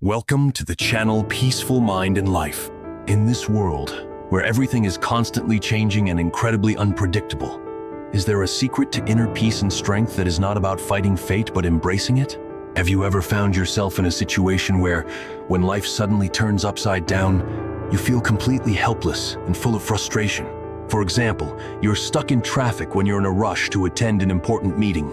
Welcome to the channel Peaceful Mind and Life. In this world, where everything is constantly changing and incredibly unpredictable, is there a secret to inner peace and strength that is not about fighting fate but embracing it? Have you ever found yourself in a situation where, when life suddenly turns upside down, you feel completely helpless and full of frustration? For example, you're stuck in traffic when you're in a rush to attend an important meeting.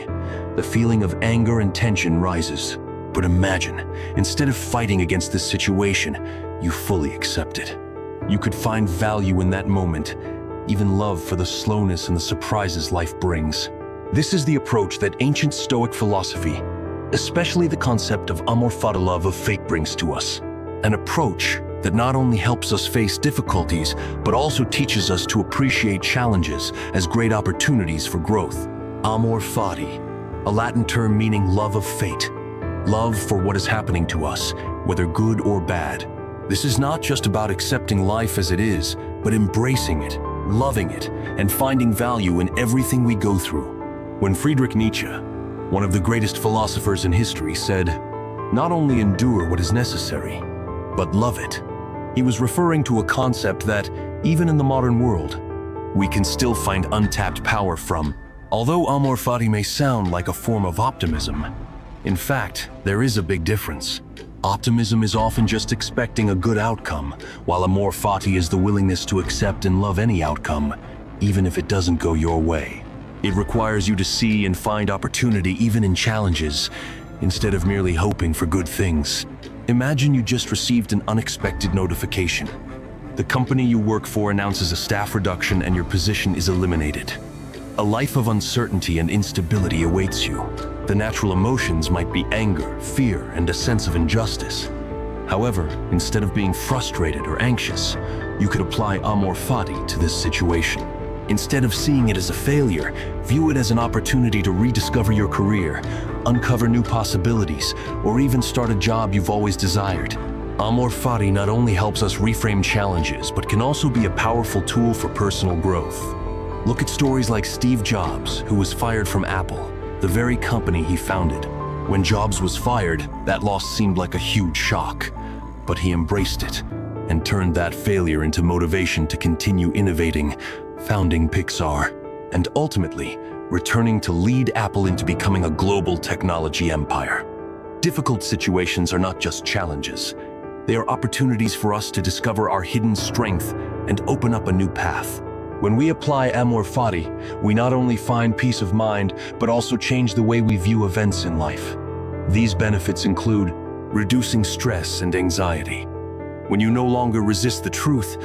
The feeling of anger and tension rises. But imagine, instead of fighting against this situation, you fully accept it. You could find value in that moment, even love for the slowness and the surprises life brings. This is the approach that ancient Stoic philosophy, especially the concept of Amor Fati, love of fate, brings to us. An approach that not only helps us face difficulties, but also teaches us to appreciate challenges as great opportunities for growth. Amor Fati, a Latin term meaning love of fate. Love for what is happening to us, whether good or bad. This is not just about accepting life as it is, but embracing it, loving it, and finding value in everything we go through. When Friedrich Nietzsche, one of the greatest philosophers in history, said, "Not only endure what is necessary, but love it," he was referring to a concept that, even in the modern world, we can still find untapped power from. Although Amor Fati may sound like a form of optimism, in fact, there is a big difference. Optimism is often just expecting a good outcome, while Amor Fati is the willingness to accept and love any outcome, even if it doesn't go your way. It requires you to see and find opportunity even in challenges, instead of merely hoping for good things. Imagine you just received an unexpected notification. The company you work for announces a staff reduction and your position is eliminated. A life of uncertainty and instability awaits you. The natural emotions might be anger, fear, and a sense of injustice. However, instead of being frustrated or anxious, you could apply Amor Fati to this situation. Instead of seeing it as a failure, view it as an opportunity to rediscover your career, uncover new possibilities, or even start a job you've always desired. Amor Fati not only helps us reframe challenges, but can also be a powerful tool for personal growth. Look at stories like Steve Jobs, who was fired from Apple, the very company he founded. When Jobs was fired, that loss seemed like a huge shock, but he embraced it and turned that failure into motivation to continue innovating, founding Pixar, and ultimately returning to lead Apple into becoming a global technology empire. Difficult situations are not just challenges. They are opportunities for us to discover our hidden strength and open up a new path. When we apply Amor Fati, we not only find peace of mind, but also change the way we view events in life. These benefits include reducing stress and anxiety. When you no longer resist the truth,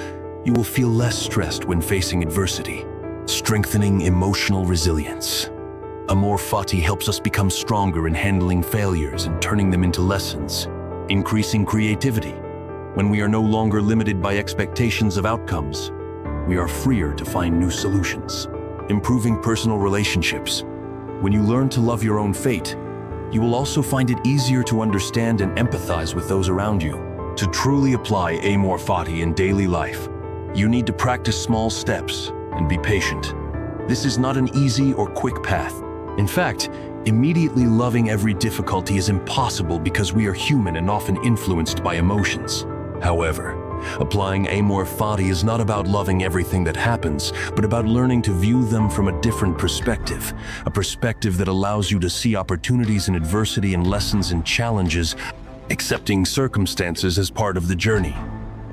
you will feel less stressed when facing adversity. Strengthening emotional resilience. Amor Fati helps us become stronger in handling failures and turning them into lessons. Increasing creativity. When we are no longer limited by expectations of outcomes, we are freer to find new solutions. Improving personal relationships. When you learn to love your own fate, you will also find it easier to understand and empathize with those around you. To truly apply Amor Fati in daily life, you need to practice small steps and be patient. This is not an easy or quick path. In fact, immediately loving every difficulty is impossible because we are human and often influenced by emotions. However, applying Amor Fati is not about loving everything that happens, but about learning to view them from a different perspective, a perspective that allows you to see opportunities in adversity and lessons in challenges, accepting circumstances as part of the journey.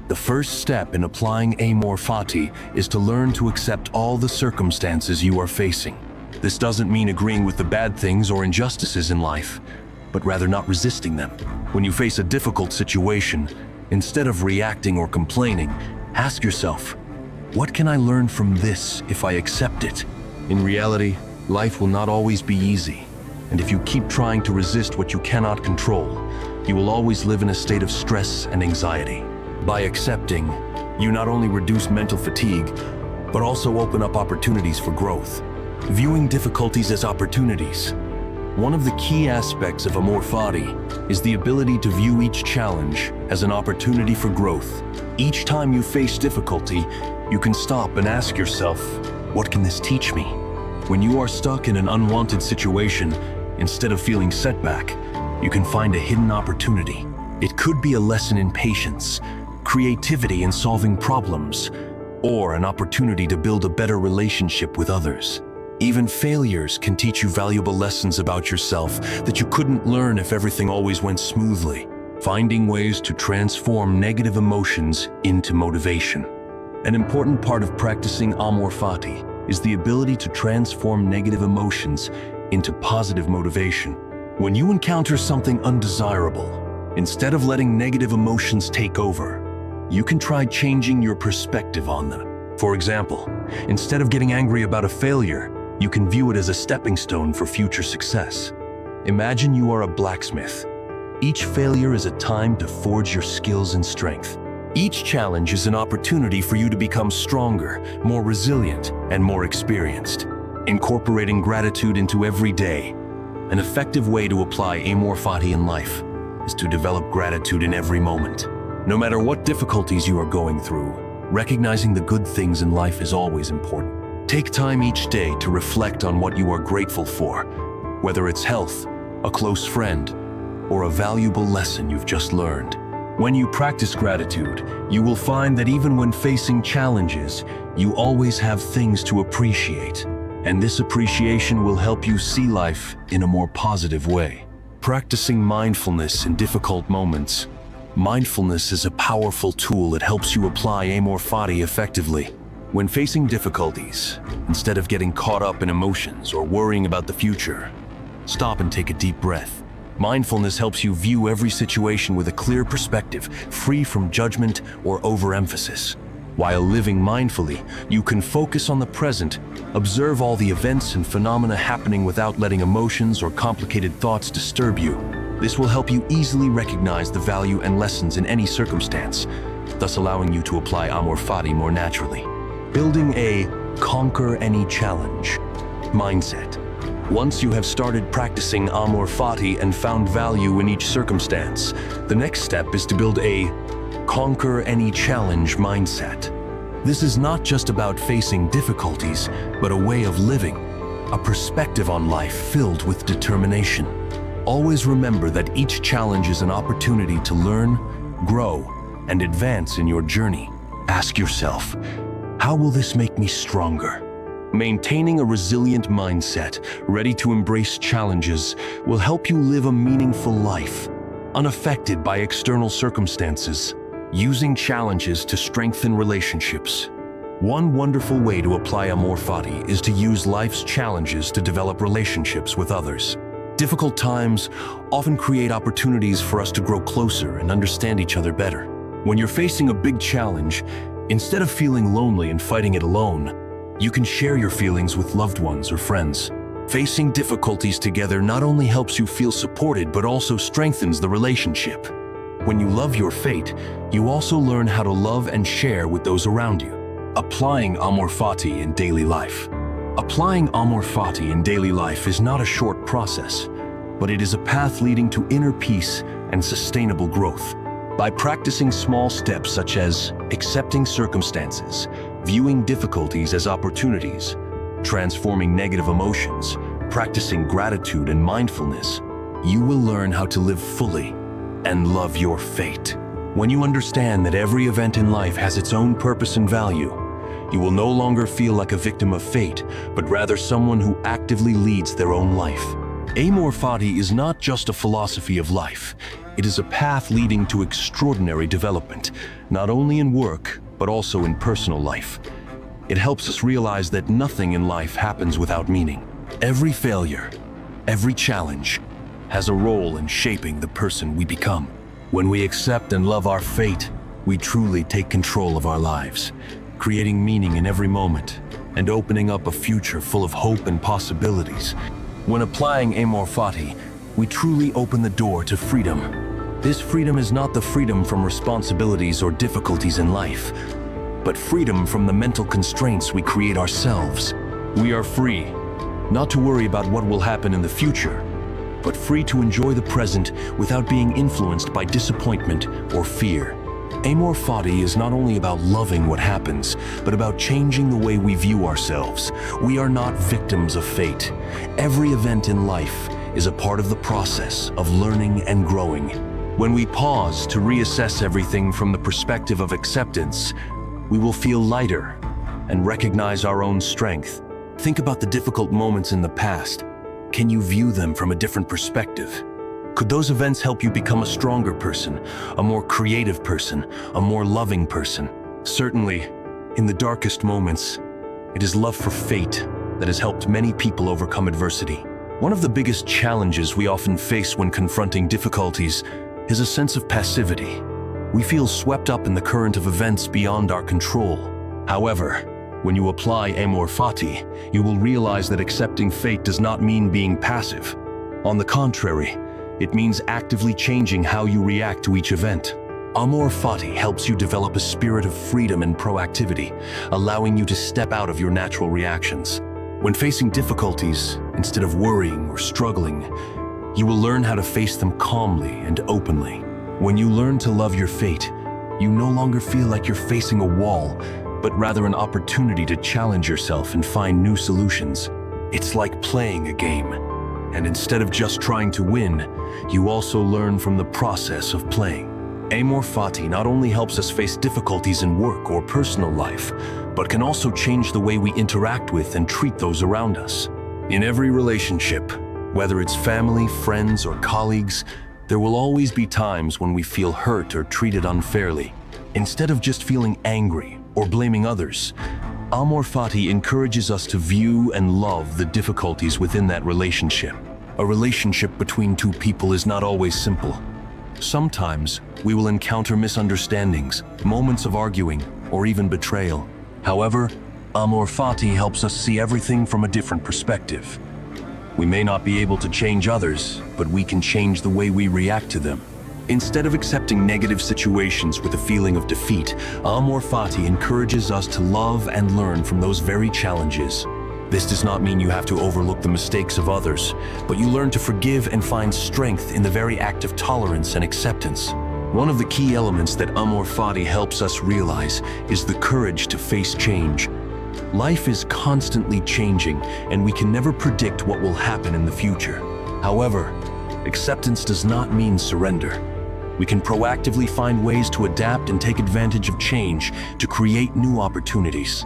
The first step in applying Amor Fati is to learn to accept all the circumstances you are facing. This doesn't mean agreeing with the bad things or injustices in life, but rather not resisting them. When you face a difficult situation, instead of reacting or complaining, ask yourself, what can I learn from this if I accept it? In reality, life will not always be easy, and if you keep trying to resist what you cannot control, you will always live in a state of stress and anxiety. By accepting, you not only reduce mental fatigue, but also open up opportunities for growth. Viewing difficulties as opportunities. One of the key aspects of Amor Fati is the ability to view each challenge as an opportunity for growth. Each time you face difficulty, you can stop and ask yourself, what can this teach me? When you are stuck in an unwanted situation, instead of feeling setback, you can find a hidden opportunity. It could be a lesson in patience, creativity in solving problems, or an opportunity to build a better relationship with others. Even failures can teach you valuable lessons about yourself that you couldn't learn if everything always went smoothly. Finding ways to transform negative emotions into motivation. An important part of practicing Amor Fati is the ability to transform negative emotions into positive motivation. When you encounter something undesirable, instead of letting negative emotions take over, you can try changing your perspective on them. For example, instead of getting angry about a failure, you can view it as a stepping stone for future success. Imagine you are a blacksmith. Each failure is a time to forge your skills and strength. Each challenge is an opportunity for you to become stronger, more resilient, and more experienced. Incorporating gratitude into every day. An effective way to apply Amor Fati in life is to develop gratitude in every moment. No matter what difficulties you are going through, recognizing the good things in life is always important. Take time each day to reflect on what you are grateful for, whether it's health, a close friend, or a valuable lesson you've just learned. When you practice gratitude, you will find that even when facing challenges, you always have things to appreciate. And this appreciation will help you see life in a more positive way. Practicing mindfulness in difficult moments. Mindfulness is a powerful tool that helps you apply Amor Fati effectively. When facing difficulties, instead of getting caught up in emotions or worrying about the future, stop and take a deep breath. Mindfulness helps you view every situation with a clear perspective, free from judgment or overemphasis. While living mindfully, you can focus on the present, observe all the events and phenomena happening without letting emotions or complicated thoughts disturb you. This will help you easily recognize the value and lessons in any circumstance, thus allowing you to apply Amor Fati more naturally. Building a conquer any challenge mindset. Once you have started practicing Amor Fati and found value in each circumstance, the next step is to build a conquer any challenge mindset. This is not just about facing difficulties, but a way of living, a perspective on life filled with determination. Always remember that each challenge is an opportunity to learn, grow, and advance in your journey. Ask yourself, how will this make me stronger? Maintaining a resilient mindset, ready to embrace challenges, will help you live a meaningful life, unaffected by external circumstances. Using challenges to strengthen relationships. One wonderful way to apply Amor Fati is to use life's challenges to develop relationships with others. Difficult times often create opportunities for us to grow closer and understand each other better. When you're facing a big challenge, instead of feeling lonely and fighting it alone, you can share your feelings with loved ones or friends. Facing difficulties together not only helps you feel supported, but also strengthens the relationship. When you love your fate, you also learn how to love and share with those around you. Applying Amor Fati in daily life. Applying Amor Fati in daily life is not a short process, but it is a path leading to inner peace and sustainable growth. By practicing small steps such as accepting circumstances, viewing difficulties as opportunities, transforming negative emotions, practicing gratitude and mindfulness, you will learn how to live fully and love your fate. When you understand that every event in life has its own purpose and value, you will no longer feel like a victim of fate, but rather someone who actively leads their own life. Amor Fati is not just a philosophy of life. It is a path leading to extraordinary development, not only in work, but also in personal life. It helps us realize that nothing in life happens without meaning. Every failure, every challenge, has a role in shaping the person we become. When we accept and love our fate, we truly take control of our lives, creating meaning in every moment and opening up a future full of hope and possibilities. When applying Amor Fati, we truly open the door to freedom. This freedom is not the freedom from responsibilities or difficulties in life, but freedom from the mental constraints we create ourselves. We are free, not to worry about what will happen in the future, but free to enjoy the present without being influenced by disappointment or fear. Amor Fati is not only about loving what happens, but about changing the way we view ourselves. We are not victims of fate. Every event in life is a part of the process of learning and growing. When we pause to reassess everything from the perspective of acceptance, we will feel lighter and recognize our own strength. Think about the difficult moments in the past. Can you view them from a different perspective? Could those events help you become a stronger person, a more creative person, a more loving person? Certainly, in the darkest moments, it is love for fate that has helped many people overcome adversity. One of the biggest challenges we often face when confronting difficulties is a sense of passivity. We feel swept up in the current of events beyond our control. However, when you apply Amor Fati, you will realize that accepting fate does not mean being passive. On the contrary, it means actively changing how you react to each event. Amor Fati helps you develop a spirit of freedom and proactivity, allowing you to step out of your natural reactions. When facing difficulties, instead of worrying or struggling, you will learn how to face them calmly and openly. When you learn to love your fate, you no longer feel like you're facing a wall, but rather an opportunity to challenge yourself and find new solutions. It's like playing a game, and instead of just trying to win, you also learn from the process of playing. Amor Fati not only helps us face difficulties in work or personal life, but can also change the way we interact with and treat those around us. In every relationship, whether it's family, friends, or colleagues, there will always be times when we feel hurt or treated unfairly. Instead of just feeling angry or blaming others, Amor Fati encourages us to view and love the difficulties within that relationship. A relationship between two people is not always simple. Sometimes we will encounter misunderstandings, moments of arguing, or even betrayal. However, Amor Fati helps us see everything from a different perspective. We may not be able to change others, but we can change the way we react to them. Instead of accepting negative situations with a feeling of defeat, Amor Fati encourages us to love and learn from those very challenges. This does not mean you have to overlook the mistakes of others, but you learn to forgive and find strength in the very act of tolerance and acceptance. One of the key elements that Amor Fati helps us realize is the courage to face change. Life is constantly changing, and we can never predict what will happen in the future. However, acceptance does not mean surrender. We can proactively find ways to adapt and take advantage of change to create new opportunities.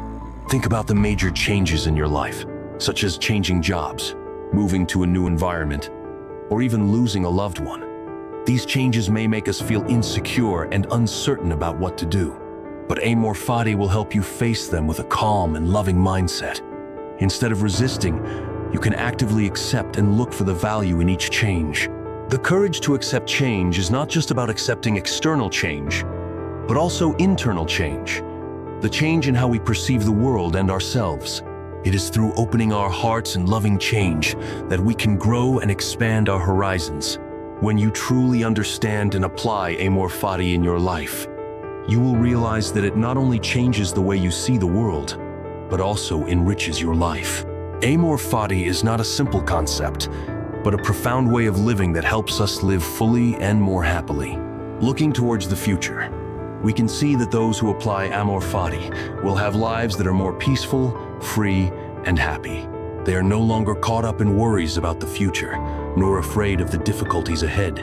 Think about the major changes in your life, such as changing jobs, moving to a new environment, or even losing a loved one. These changes may make us feel insecure and uncertain about what to do, but Amor Fati will help you face them with a calm and loving mindset. Instead of resisting, you can actively accept and look for the value in each change. The courage to accept change is not just about accepting external change, but also internal change. The change in how we perceive the world and ourselves. It is through opening our hearts and loving change that we can grow and expand our horizons. When you truly understand and apply Amor Fati in your life, you will realize that it not only changes the way you see the world, but also enriches your life. Amor Fati is not a simple concept, but a profound way of living that helps us live fully and more happily. Looking towards the future, we can see that those who apply Amor Fati will have lives that are more peaceful, free, and happy. They are no longer caught up in worries about the future, nor afraid of the difficulties ahead.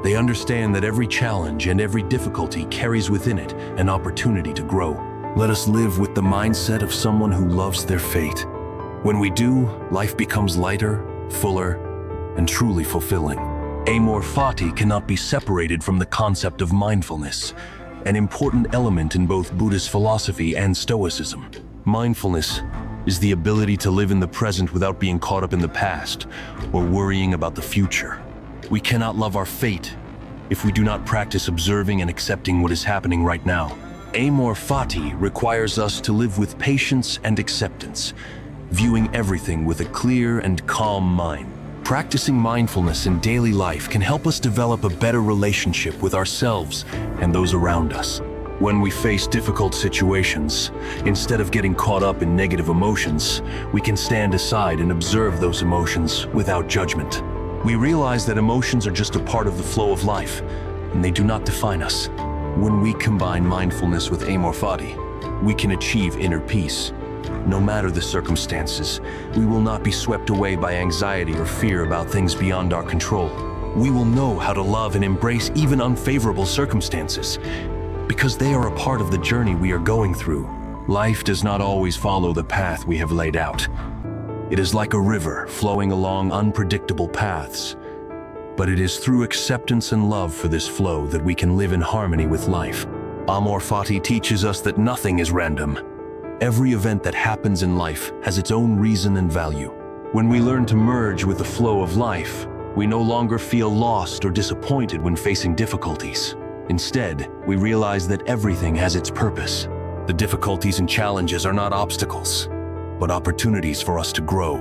They understand that every challenge and every difficulty carries within it an opportunity to grow. Let us live with the mindset of someone who loves their fate. When we do, life becomes lighter, fuller, and truly fulfilling. Amor Fati cannot be separated from the concept of mindfulness, an important element in both Buddhist philosophy and Stoicism. Mindfulness is the ability to live in the present without being caught up in the past or worrying about the future. We cannot love our fate if we do not practice observing and accepting what is happening right now. Amor Fati requires us to live with patience and acceptance, viewing everything with a clear and calm mind. Practicing mindfulness in daily life can help us develop a better relationship with ourselves and those around us. When we face difficult situations, instead of getting caught up in negative emotions, we can stand aside and observe those emotions without judgment. We realize that emotions are just a part of the flow of life, and they do not define us. When we combine mindfulness with Amor Fati, we can achieve inner peace. No matter the circumstances, we will not be swept away by anxiety or fear about things beyond our control. we will know how to love and embrace even unfavorable circumstances, because they are a part of the journey we are going through. Life does not always follow the path we have laid out. It is like a river flowing along unpredictable paths, but it is through acceptance and love for this flow that we can live in harmony with life. Amor Fati teaches us that nothing is random. Every event that happens in life has its own reason and value. When we learn to merge with the flow of life, we no longer feel lost or disappointed when facing difficulties. Instead, we realize that everything has its purpose. The difficulties and challenges are not obstacles, but opportunities for us to grow.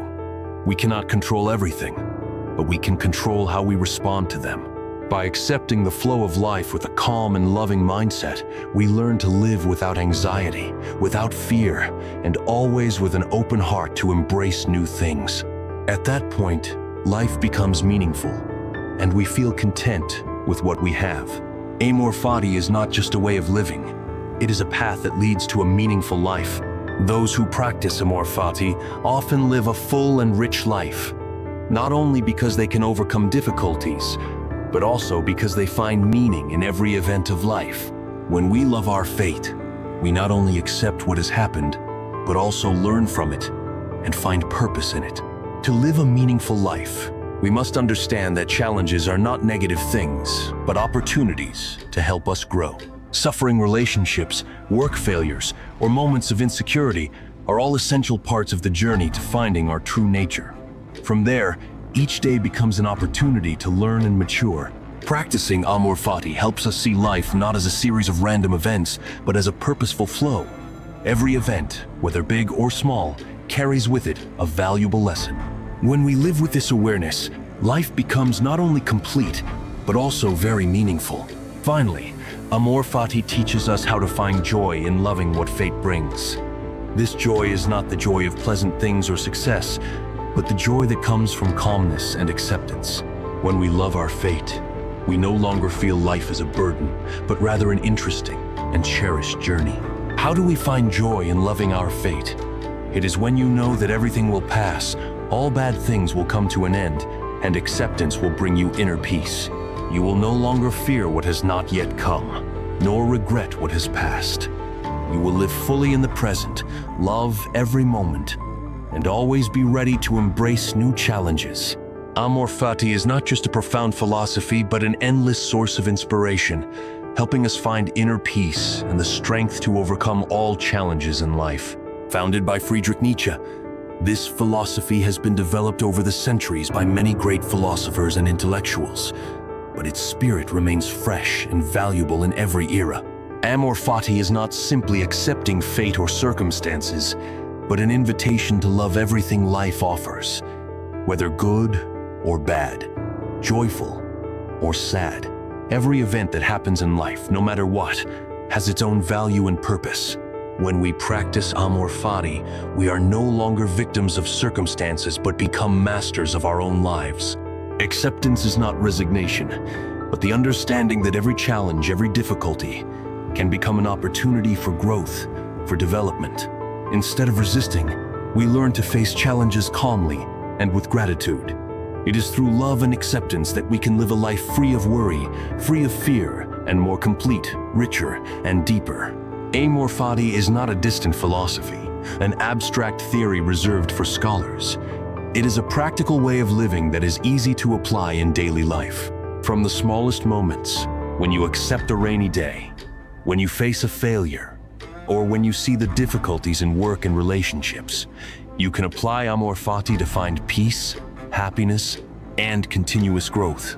We cannot control everything, but we can control how we respond to them. By accepting the flow of life with a calm and loving mindset, we learn to live without anxiety, without fear, and always with an open heart to embrace new things. At that point, life becomes meaningful, and we feel content with what we have. Amor Fati is not just a way of living. It is a path that leads to a meaningful life. Those who practice Amor Fati often live a full and rich life, not only because they can overcome difficulties, but also because they find meaning in every event of life. When we love our fate, we not only accept what has happened, but also learn from it and find purpose in it. To live a meaningful life, we must understand that challenges are not negative things, but opportunities to help us grow. Suffering relationships, work failures, or moments of insecurity are all essential parts of the journey to finding our true nature. From there, each day becomes an opportunity to learn and mature. Practicing Amor Fati helps us see life not as a series of random events, but as a purposeful flow. Every event, whether big or small, carries with it a valuable lesson. When we live with this awareness, life becomes not only complete, but also very meaningful. Finally, Amor Fati teaches us how to find joy in loving what fate brings. This joy is not the joy of pleasant things or success, but the joy that comes from calmness and acceptance. When we love our fate, we no longer feel life as a burden, but rather an interesting and cherished journey. How do we find joy in loving our fate? It is when you know that everything will pass, all bad things will come to an end, and acceptance will bring you inner peace. You will no longer fear what has not yet come, nor regret what has passed. You will live fully in the present, love every moment, and always be ready to embrace new challenges. Amor Fati is not just a profound philosophy, but an endless source of inspiration, helping us find inner peace and the strength to overcome all challenges in life. Founded by Friedrich Nietzsche, this philosophy has been developed over the centuries by many great philosophers and intellectuals, but its spirit remains fresh and valuable in every era. Amor Fati is not simply accepting fate or circumstances, but an invitation to love everything life offers, whether good or bad, joyful or sad. Every event that happens in life, no matter what, has its own value and purpose. When we practice Amor Fati, we are no longer victims of circumstances, but become masters of our own lives. Acceptance is not resignation, but the understanding that every challenge, every difficulty, can become an opportunity for growth, for development. Instead of resisting, we learn to face challenges calmly and with gratitude. It is through love and acceptance that we can live a life free of worry, free of fear, and more complete, richer, and deeper. Amor Fati is not a distant philosophy, an abstract theory reserved for scholars. It is a practical way of living that is easy to apply in daily life. From the smallest moments, when you accept a rainy day, when you face a failure, or when you see the difficulties in work and relationships, you can apply Amor Fati to find peace, happiness, and continuous growth.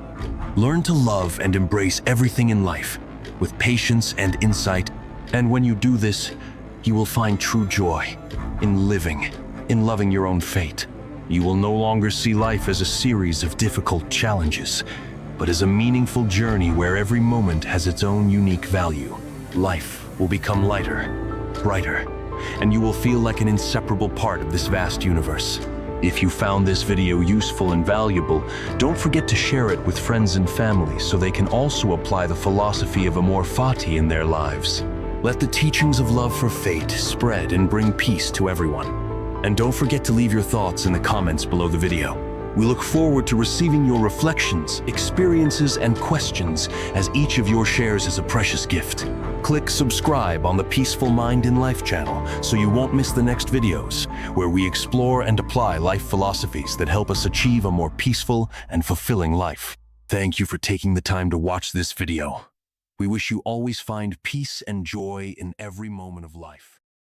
Learn to love and embrace everything in life with patience and insight, and when you do this, you will find true joy in living, in loving your own fate. You will no longer see life as a series of difficult challenges, but as a meaningful journey where every moment has its own unique value. Life will become lighter, brighter, and you will feel like an inseparable part of this vast universe. If you found this video useful and valuable, don't forget to share it with friends and family so they can also apply the philosophy of Amor Fati in their lives. Let the teachings of love for fate spread and bring peace to everyone. And don't forget to leave your thoughts in the comments below the video. We look forward to receiving your reflections, experiences, and questions, as each of your shares is a precious gift. Click subscribe on the Peaceful Mind in Life channel so you won't miss the next videos, where we explore and apply life philosophies that help us achieve a more peaceful and fulfilling life. Thank you for taking the time to watch this video. We wish you always find peace and joy in every moment of life.